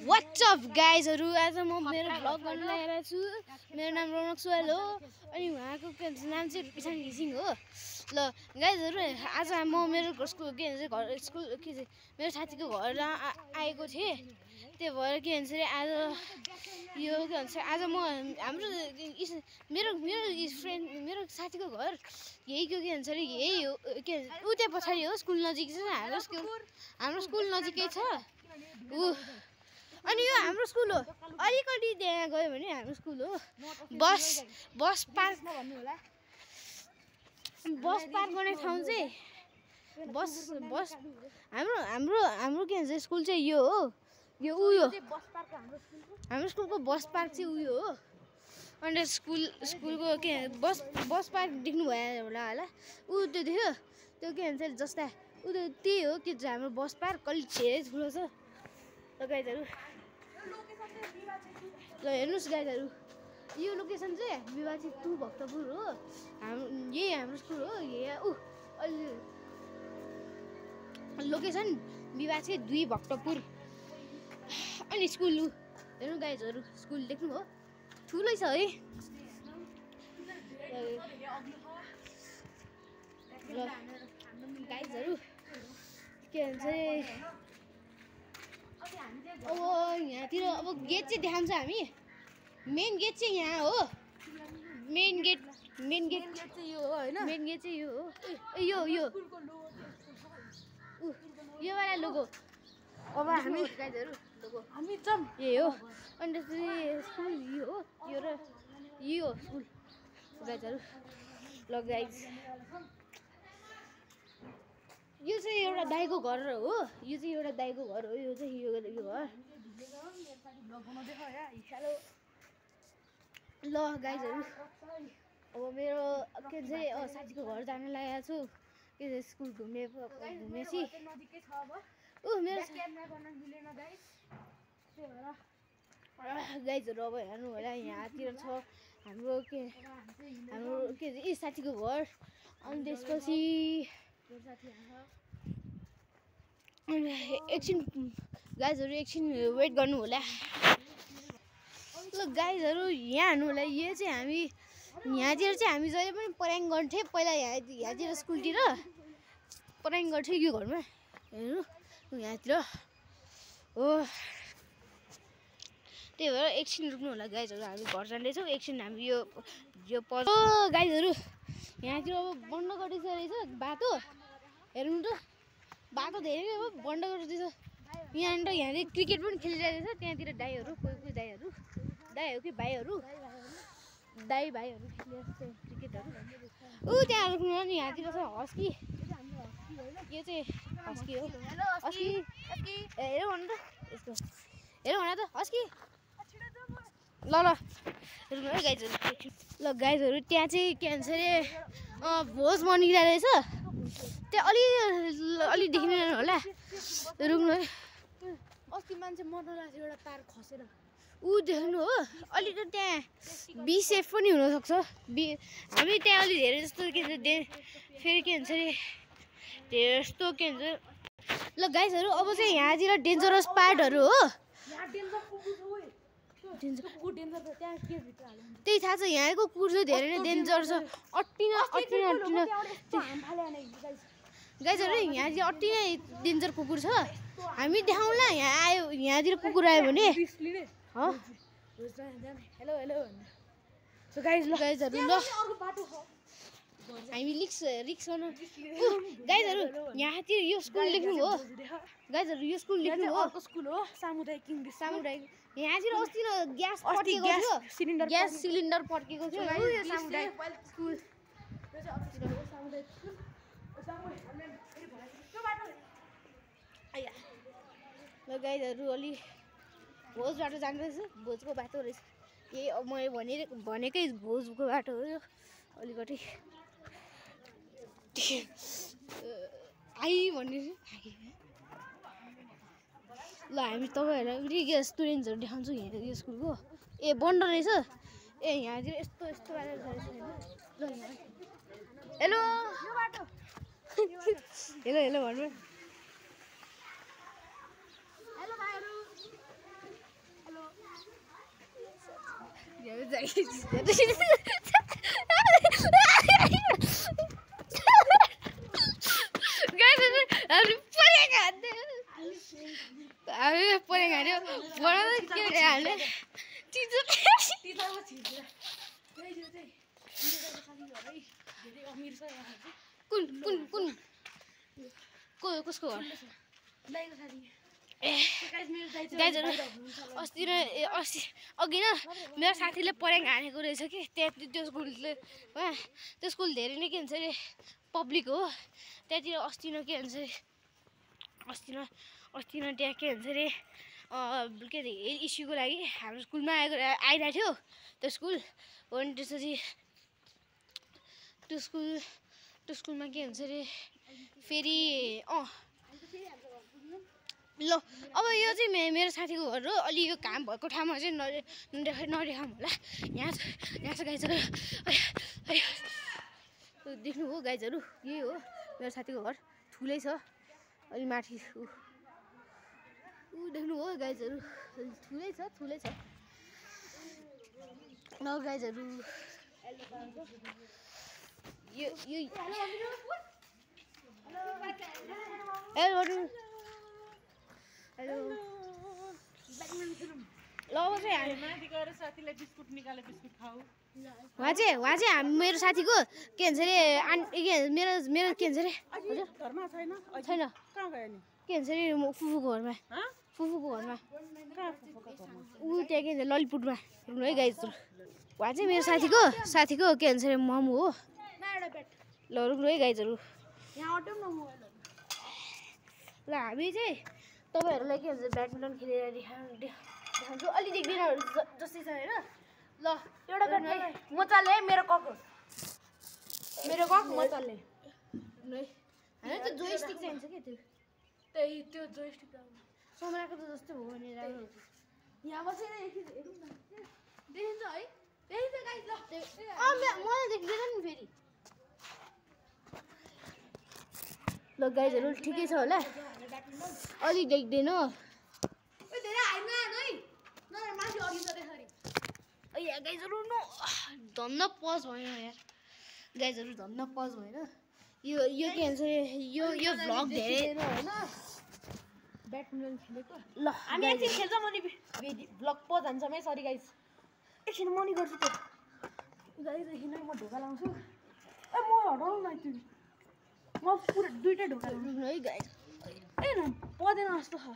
What's up guysहरु आज म मेरो भ्लग गर्न लागेको छु। मेरो नाम रौनक सुवेल हो अनि उहाँको नाम चाहिँ किसान घिसिङ हो। ल गाइजहरु आज म मेरो स्कुल मेरो साथीको घर आएको थिए। त्यो भएर के भन्छ रे आज यो के भन्छ आज म हाम्रो मेरो साथीको घर यही के भन्छ रे यही हो के उ त्यहाँ पछाडी हो स्कुल नजिक छ हाम्रो स्कुल नजिकै छ उ अनि यो हाम्रो स्कुल हो। अलिकति त्यहाँ गयो भने हाम्रो स्कुल हो। बस पार्क गर्ने ठाउँ चाहिँ बस हाम्रो के भन्छ स्कुल चाहिँ यो हो। यो उयो हाम्रो स्कुलको बस पार्क चाहिँ उयो हो। अनि स्कुलको के बस पार्क देख्नु भयो होला उ त्यो देख्यो त्यो के भन्छ जस्ता उ त्यही हो कि हाम्रो बस पार्क अलि धेरै ठुलो छ। ल गाइजहरु ल हेर्नुस् गाइजहरु यो लोकेसन चाहिँ विभाजित 2 भक्तपुर हो। यही हाम्रो स्कुल हो। लोकेसन विभाजित 2 भक्तपुर अनि स्कुल हेर्नु गाइजहरु स्कुल देख्नु हो ठुलै छ है। ल गाइजहरु के भन्छ अब यहाँतिर अब गेट चाहिँ देखाउँछ हामी। मेन गेट चाहिँ यहाँ हो। मेन गेट चाहिँ यो हो हैन। मेन गेट चाहिँ यो हो। यो वाला लोगो अब हामी गाइजहरु लोगो हामी जम यही हो। अनि त्यसपछि स्कुल यो हो यो स्कुल गाइजहरु। ल गाइज यो चाहिँ एउटा दाइको घर हो। यो चाहिँ एउटा दाइको घर हो। यो चाहिँ यो घर ल गाइजहरु अब मेरो के चाहिँ साथीको घर जान लागेको छु। के स्कुल घुमेपछि मेरो गाइजहरु अब हेर्नु होला यहाँतिर छ हाम्रो के साथीको घर। अनि त्यसपछि एकछिन गाइजहरु एकछिन वेट गर्नु होला। ल गाइजहरु यहाँ हेर्नु होला यो चाहिँ हामी यहाँतिर चाहिँ हामी जहिले पनि पराङ गर्थ्यौँ पहिला यहाँतिर स्कुलतिर पराङ गर्थ्यौँ यो घरमा हेर्नु यहाँतिर हो। त्यही भएर एकछिन रुक्नु होला गाइजहरु हामी घर जाँदैछौँ। एकछिन हामी यो गाइजहरु यहाँतिर अब बन्द गरिदिएको रहेछ बाटो हेर्नु त बाटो धेरै अब बन्द गरिदिन्छ। यहाँनिर क्रिकेट पनि खेलिरहेको छ। त्यहाँतिर दाइहरू कोही दाइहरू दाइ हो कि भाइहरू भाइहरू खेलिरहेको छ क्रिकेटहरू ऊ त्यहाँ रुक्नु नि। यहाँतिर छ हस्की यो चाहिँ हस्की हो। हस्की हेर भन त यसको हेर भन त हस्की ल रुक्नु है गाइजहरु। ल गाइजहरु त्यहाँ चाहिँ के भन्छ अरे भोज मनिरहेको रहेछ। त्यहाँ अलि देखिँदैन होला रुक्नु है। अस्ति मान्छे मर्न लाग्थ्यो एउटा तार खसेर ऊ देख्नु हो। अलि त त्यहाँ बिसेफ पनि हुनसक्छ। हामी त्यहाँ अलि धेरै जस्तो के भन्छ फेरि के भन्छ अरे धेरै जस्तो के भन्छ। ल गाइजहरु अब चाहिँ यहाँतिर डेन्जरस पार्टहरू हो। त्यही थाहा छ यहाँको कुकुर चाहिँ धेरै नै डेन्जर छ। अट्टिन गाइजहरु यहाँतिर अट्टी नै डेन्जर कुकुर छ। हामी देखाउँला यहाँ आयो यहाँतिर कुकुर आयो भने गाइजहरु ल हामी रिक्स गर्न गाइजहरु यहाँतिर यो स्कुल लेख्नु हो। गाइजहरु यो स्कुल लेख्नु हो स्कुल हो सामुदायिक यहाँतिर अस्ति न ग्यास सिलिन्डर पड्केको थियो यो सामुदायिक स्कुल। ल गाइजहरु अलि भोज बाटो जाँदैछ। भोजको बाटो रहेछ यही अब मैले भनेकै भोजको बाटो हो यो अलिकति भन्ने ल हामी तपाईँहरूलाई स्टुडेन्ट्सहरू देखाउँछौँ यहाँ यो स्कुलको बन्द रहेछ। यहाँतिर यस्तो बाटो रहेछ ल हेलो हेलो भन्नु कसको घर अस्ति अघि न मेरो साथीले परेङ हानेको रहेछ कि त्यो स्कुलले त्यो स्कुल धेरै नै के भन्छ अरे पब्लिक हो त्यहाँतिर अस्ति न के भन्छ अरे अस्ति न त्यहाँ के भन्छ अरे के अरे इस्युको लागि हाम्रो स्कुलमा आइरहेको थियो त्यो स्कुल हो अनि त्यसपछि त्यो स्कुलमा के भन्छ अरे फेरि ल अब यो चाहिँ मेरो साथीको घर हो अलि यो काम भएको ठाउँमा चाहिँ नदेखाउँ होला यहाँ छ गाइजहरू देख्नु हो गाइजहरू यही हो मेरो साथीको घर ठुलै छ अलि माथि देख्नु हो गाइजहरू ठुलै छ ल गाइजहरू यो हेलो ल अब चाहिँ उहाँ चाहिँ मेरो साथीको के भन्छ अरे मेरो के भन्छ अरे छैन के भन्छ अरे फुफूको घरमा ऊ त्यहाँ के भन्छ ललितपुरमा हेर्नु है गाइजहरू उहाँ चाहिँ मेरो साथीको के भन्छ अरे मम हो ल रुक्नु है गाइजहरू ल हामी चाहिँ तपाईँहरूलाई के भन्छ ब्याडमिन्टन खेलेर देखाउँछु अलि देख्दैन जस्तै छ होइन ल एउटा ब्याट म चल्ने है मेरो कक म चल्ने होइन त्यो जोइस्टिक चाहिन्छ क्या त्यो जोइस्टिक समराको त जस्तो हो भने राम्रो हुन्छ यहाँ बसेर देखिन्छ है देखिन्छ गाइस ल मलाई देख्दैन नि फेरि ल गाइजहरू ठिकै छ होला अलि देख्दैन गाइजहरू धन्न पज भएन यार गाइजहरू धन्न पज भएन यो के भन्छ यो भ्लग धेरै होइन ब्याडमिन्टन खेलेको ल हामी एकछिन खेल्छौँ अनि भ्लग पज हान्छौँ है सरी गाइज एकछिन मनी गर्छु त्यो गाइजदेखि नै म ढोका लाउँछु ए म हटाउनु न त्यो म पुरा दुईवटा ढोका लाउनु है गाइज ए पर्दैन जस्तो छ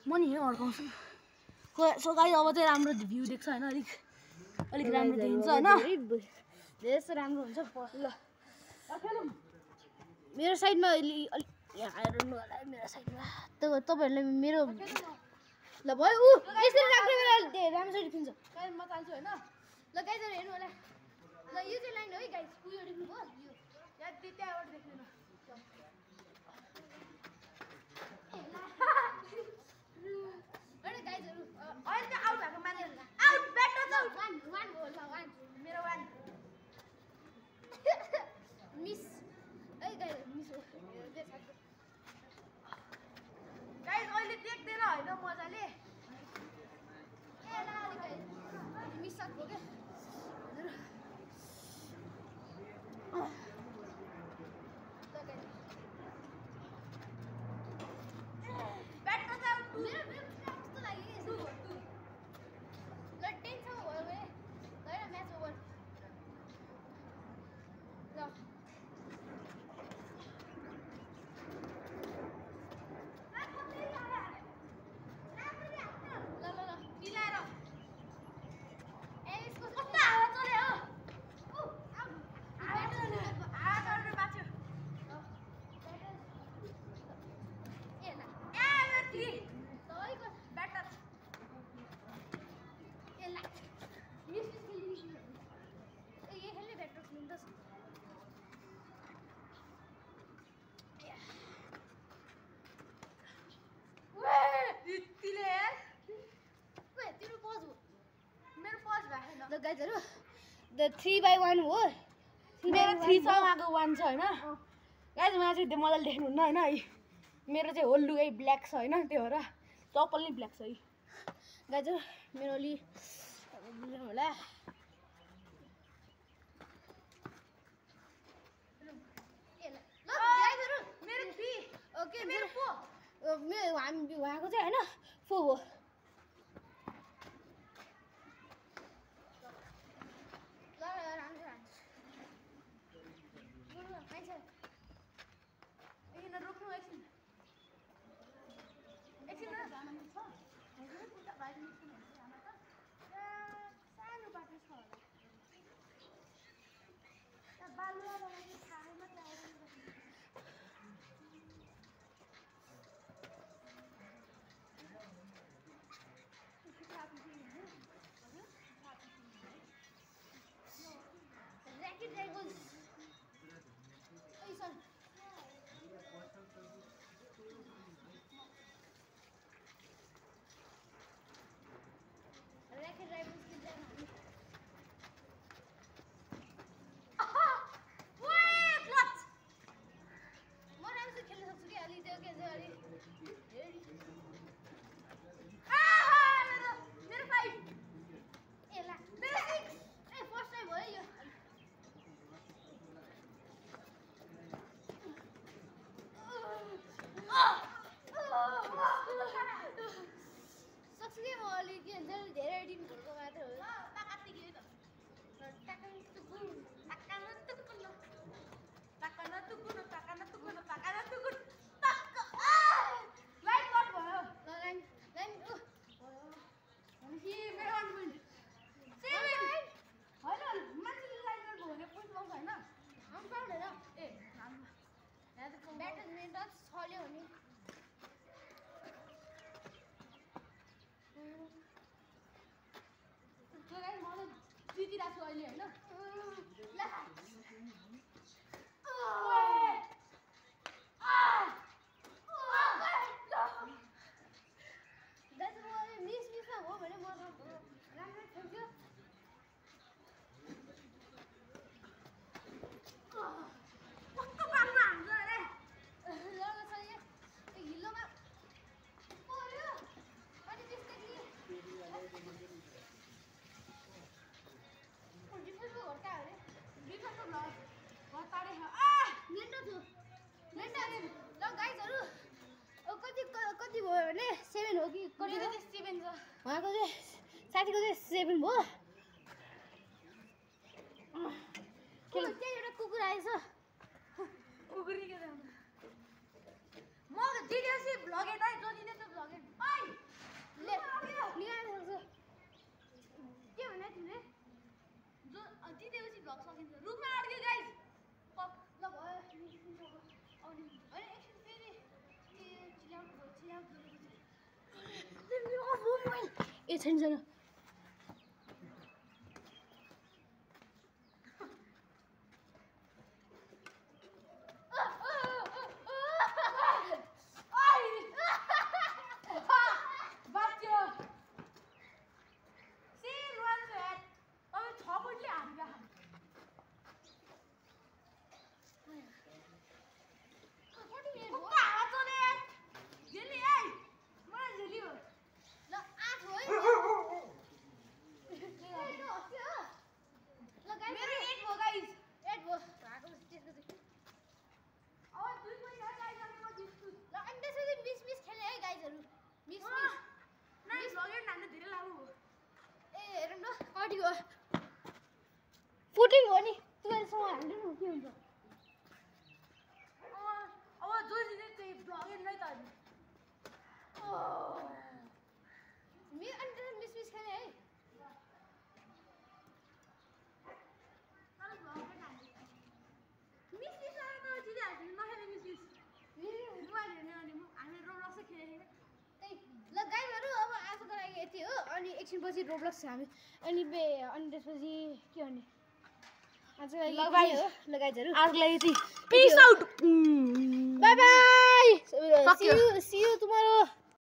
म नि यहाँ अड्काउँछु सो गाइज अब चाहिँ राम्रो भ्यू देख्छ होइन अलिक राम्रो देखिन्छ होइन धेरै जस्तो राम्रो हुन्छ ल मेरो साइडमा यहाँ आएर होला मेरो साइडमा तपाईँहरूले मेरो ल भयो यसरी राख्ने बेला राम्रोसँग देखिन्छ गाइज म चाल्छु होइन ल गाइजहरू हेर्नु होला ल यो चाहिँ लाइन है गाइज उयो देख्नुभयो यो यहाँ त्यहाँबाट देख्दैन गाइजहरू अहिले चाहिँ आउट भएको मान्छेहरू आउट बेटर छ वान हो ल वान मेरो वान मिस है गाइज मिस हो गाइज अहिले देख्दैन होइन मजाले ए ल गाइज मिस सक्यो क्या गाइजहरू द 3x1 हो मेरो 3 सँग आएको 1 छ होइन गाइज मलाई चाहिँ त्यो मजाले देख्नुहुन्न होइन है मेरो चाहिँ होल लुगै ब्ल्याक छ होइन त्यो भएर चप्पल नै ब्ल्याक छ है गाइजहरू मेरो अलि होला ओके मेरो फो मेरो हामी उहाँको चाहिँ हैन फो हो ल राम्रो राम्रो खाइछ एकछिन रोक्नु एकछिन एकछिन जानु छ हजुर पुरा बाहिर निस्किनु हुन्छ हाम्रो त सानो बाटो छ होला त बालुवालाई चाहिँ थाहै मात्र आइरहेको जितिरहेको छु अहिले होइन मिसमा हो भने म राम्रै खेल्थ्यो कस्तो पार्नु हान्छ अरे हिल्लोमा पर्यो अनि त्यसपछि कति भयो भने 7 हो कि कति हो 7 छ उहाँको चाहिँ साथीको चाहिँ 7 भयो त्यहाँ एउटा कुकुर आएछ कुकुरी के म दिदिएपछि भ्लगेट है जो दिने त भ्लगेट ओइ ले निकाल्न सक्छु के भने तिमीले जो दिदिएपछि भ्लग सकिन्छ रुममा अड्क्यो गाइस ल भयो अनि एकछिन फेरि ए छैन छैन फुटिङ हो नि 1200 हाल्नु के हुन्छ अब जो दिने त्यही ब्लगेट नै त अनि अनि मिस खाने है यति हो अनि एकछिनपछि रोब्लक्स हामी अनि त्यसपछि के गर्ने आजलाई हो लगाइजहरु आजलाई यति peace out bye bye C you tomorrow